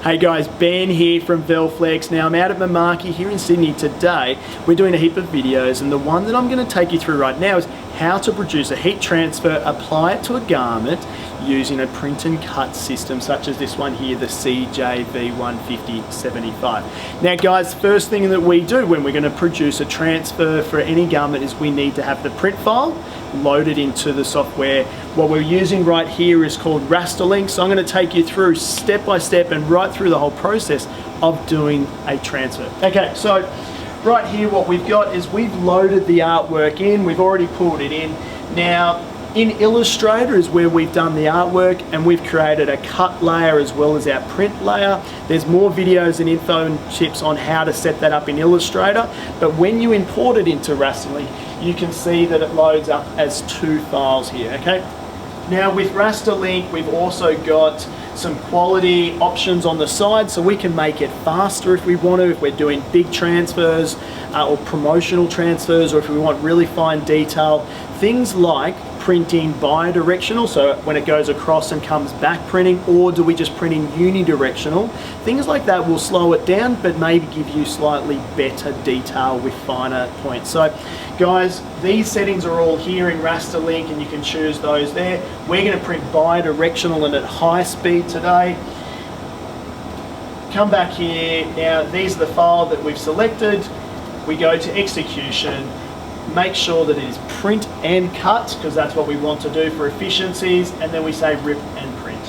Hey guys, Ben here from Velflex. Now I'm out at Mimaki here in Sydney today. We're doing a heap of videos, and the one that I'm going to take you through right now is how to produce a heat transfer, apply it to a garment using a print and cut system such as this one here, the CJV15075. Now guys, first thing that we do when we're going to produce a transfer for any garment is we need to have the print file loaded into the software. What we're using right here is called Rasterlink, so I'm going to take you through step by step and right through the whole process of doing a transfer. Okay, so right here what we've got is we've loaded the artwork in, we've already pulled it in. Now in Illustrator is where we've done the artwork, and we've created a cut layer as well as our print layer. There's more videos and info and tips on how to set that up in Illustrator, but when you import it into Rasterlink, you can see that it loads up as two files here, okay? Now with Rasterlink, we've also got some quality options on the side, so we can make it faster if we want to, if we're doing big transfers or promotional transfers, or if we want really fine detail. Things like printing bidirectional, so when it goes across and comes back printing, or do we just printing unidirectional? Things like that will slow it down, but maybe give you slightly better detail with finer points. So guys, these settings are all here in Rasterlink, and you can choose those there. We're going to print bidirectional and at high speed today. Come back here. Now these are the file that we've selected. We go to execution. Make sure that it is print and cut, because that's what we want to do for efficiencies, and then we say rip and print.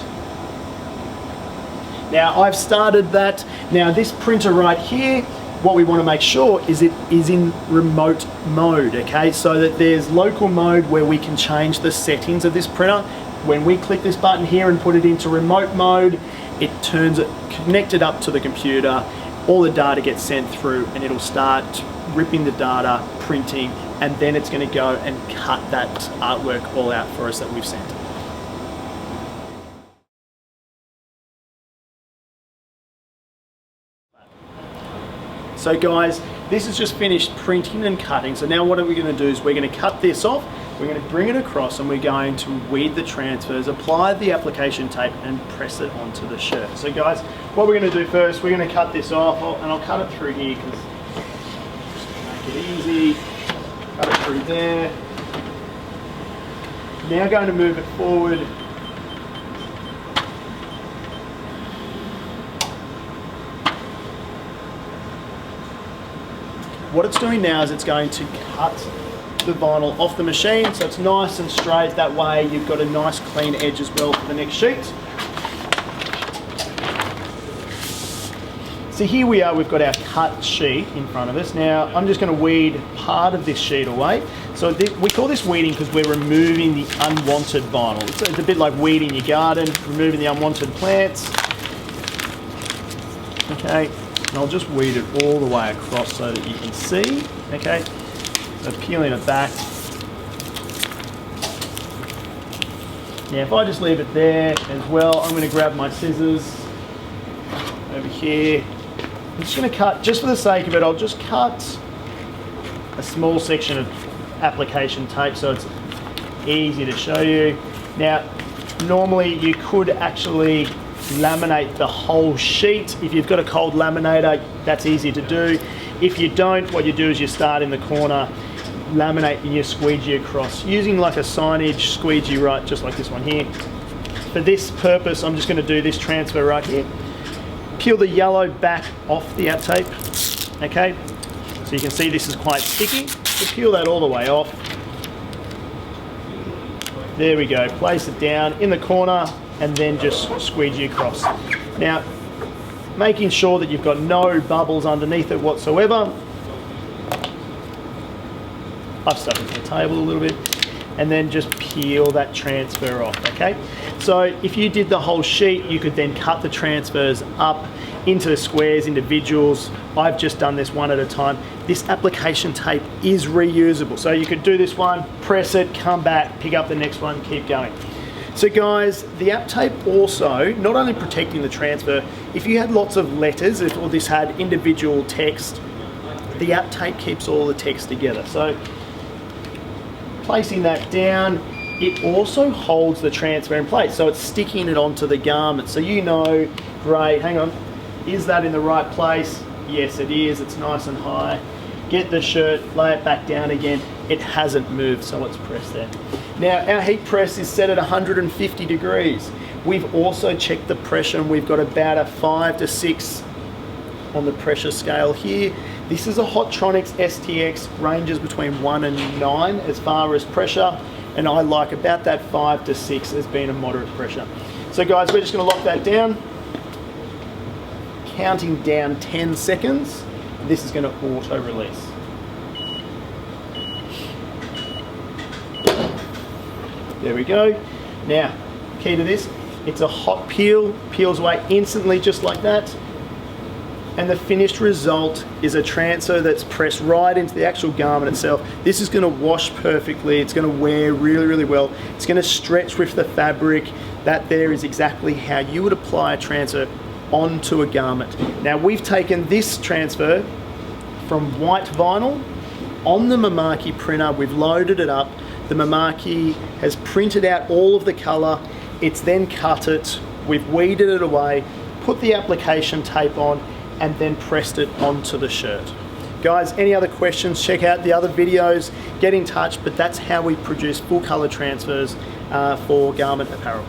Now I've started that. Now this printer right here, what we want to make sure is it is in remote mode, okay? So that there's local mode where we can change the settings of this printer. When we click this button here and put it into remote mode, it turns it connected up to the computer, all the data gets sent through, and it'll start ripping the data, printing, and then it's going to go and cut that artwork all out for us that we've sent. So guys, this is just finished printing and cutting. So now what are we going to do is we're going to cut this off, we're going to bring it across, and we're going to weed the transfers, apply the application tape, and press it onto the shirt. So guys, what we're going to do first, we're going to cut this off, and I'll cut it through here because just to make it easy. Cut it through there. Now going to move it forward. What it's doing now is it's going to cut the vinyl off the machine, so it's nice and straight. That way you've got a nice clean edge as well for the next sheet. So here we are, we've got our cut sheet in front of us. Now I'm just going to weed part of this sheet away. So we call this weeding because we're removing the unwanted vinyl. It's a bit like weeding your garden, removing the unwanted plants. Okay, and I'll just weed it all the way across so that you can see. Okay, so peeling it back. Now if I just leave it there as well, I'm going to grab my scissors over here. I'm just going to cut, just for the sake of it, I'll just cut a small section of application tape so it's easy to show you. Now, normally you could actually laminate the whole sheet. If you've got a cold laminator, that's easy to do. If you don't, what you do is you start in the corner, laminate, and you squeegee across. Using like a signage squeegee, right, just like this one here. For this purpose, I'm just going to do this transfer right here. Peel the yellow back off the app tape, okay? So you can see this is quite sticky. So peel that all the way off. There we go, place it down in the corner and then just squeegee across. Now, making sure that you've got no bubbles underneath it whatsoever. I've stuck it to the table a little bit. And then just peel that transfer off, okay? So if you did the whole sheet, you could then cut the transfers up into squares, individuals. I've just done this one at a time. This application tape is reusable. So you could do this one, press it, come back, pick up the next one, keep going. So guys, the app tape also, not only protecting the transfer, if you had lots of letters, or this had individual text, the app tape keeps all the text together. So placing that down, it also holds the transfer in place, so it's sticking it onto the garment. So you know, great, hang on, Is that in the right place? Yes, it is. It's nice and high. Get the shirt, lay it back down again. It hasn't moved, so it's pressed there. Now, our heat press is set at 150 degrees. We've also checked the pressure, and we've got about a 5 to 6 on the pressure scale here. This is a Hotronix STX, ranges between 1 and 9 as far as pressure, and I like about that 5 to 6 as being a moderate pressure. So guys, we're just gonna lock that down, counting down 10 seconds. This is gonna auto release. There we go. Now, key to this, it's a hot peel, peels away instantly just like that. And the finished result is a transfer that's pressed right into the actual garment itself. This is gonna wash perfectly. It's gonna wear really, really well. It's gonna stretch with the fabric. That there is exactly how you would apply a transfer onto a garment. Now we've taken this transfer from white vinyl on the Mimaki printer. We've loaded it up. The Mimaki has printed out all of the color. It's then cut it. We've weeded it away, put the application tape on, and then pressed it onto the shirt. Guys, any other questions, check out the other videos, get in touch, but that's how we produce full color transfers for garment apparel.